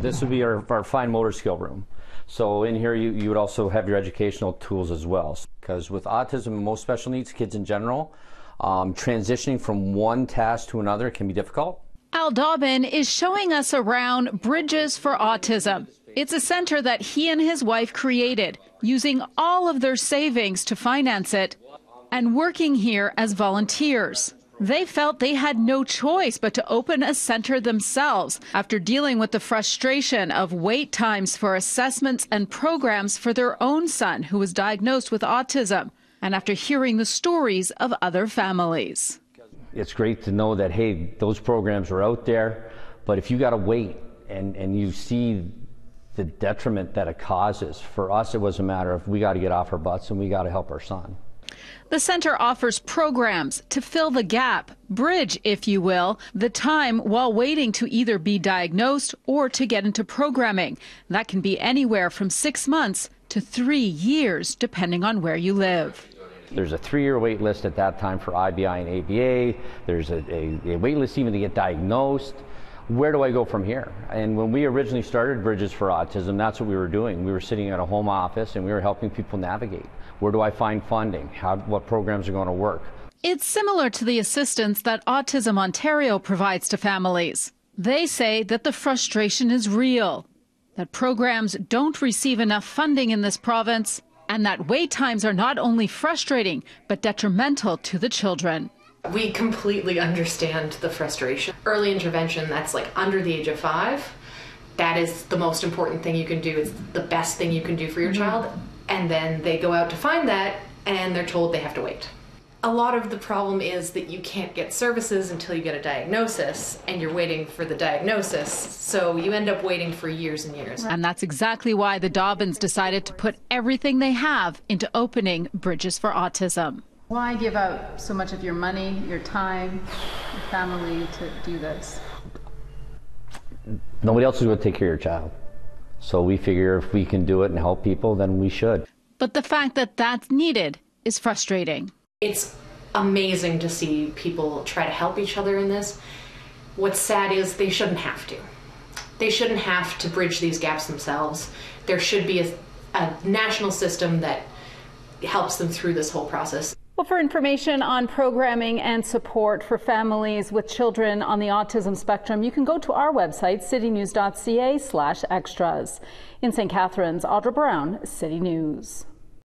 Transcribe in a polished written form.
This would be our fine motor skill room. So in here you would also have your educational tools as well. Because with autism and most special needs kids in general, transitioning from one task to another can be difficult. Al Dobbin is showing us around Bridges for Autism. It's a center that he and his wife created, using all of their savings to finance it and working here as volunteers. They felt they had no choice but to open a center themselves after dealing with the frustration of wait times for assessments and programs for their own son who was diagnosed with autism, and after hearing the stories of other families. It's great to know that, hey, those programs are out there, but if you got to wait and you see the detriment that it causes, for us it was a matter of we got to get off our butts and we got to help our son. The center offers programs to fill the gap, bridge, if you will, the time while waiting to either be diagnosed or to get into programming. That can be anywhere from 6 months to 3 years, depending on where you live. There's a 3-year wait list at that time for IBI and ABA. There's a wait list even to get diagnosed. Where do I go from here? And when we originally started Bridges for Autism, that's what we were doing. We were sitting at a home office and we were helping people navigate. Where do I find funding? What programs are going to work? It's similar to the assistance that Autism Ontario provides to families. They say that the frustration is real, that programs don't receive enough funding in this province, and that wait times are not only frustrating, but detrimental to the children. We completely understand the frustration. Early intervention, that's like under the age of 5. That is the most important thing you can do. It's the best thing you can do for your child. And then they go out to find that and they're told they have to wait. A lot of the problem is that you can't get services until you get a diagnosis, and you're waiting for the diagnosis. So you end up waiting for years and years. And that's exactly why the Dobbins decided to put everything they have into opening Bridges for Autism. Why give out so much of your money, your time, your family to do this? Nobody else is going to take care of your child. So we figure if we can do it and help people, then we should. But the fact that that's needed is frustrating. It's amazing to see people try to help each other in this. What's sad is they shouldn't have to. They shouldn't have to bridge these gaps themselves. There should be a national system that helps them through this whole process. Well, for information on programming and support for families with children on the autism spectrum, you can go to our website, citynews.ca/extras. In St. Catharines, Audra Brown, City News.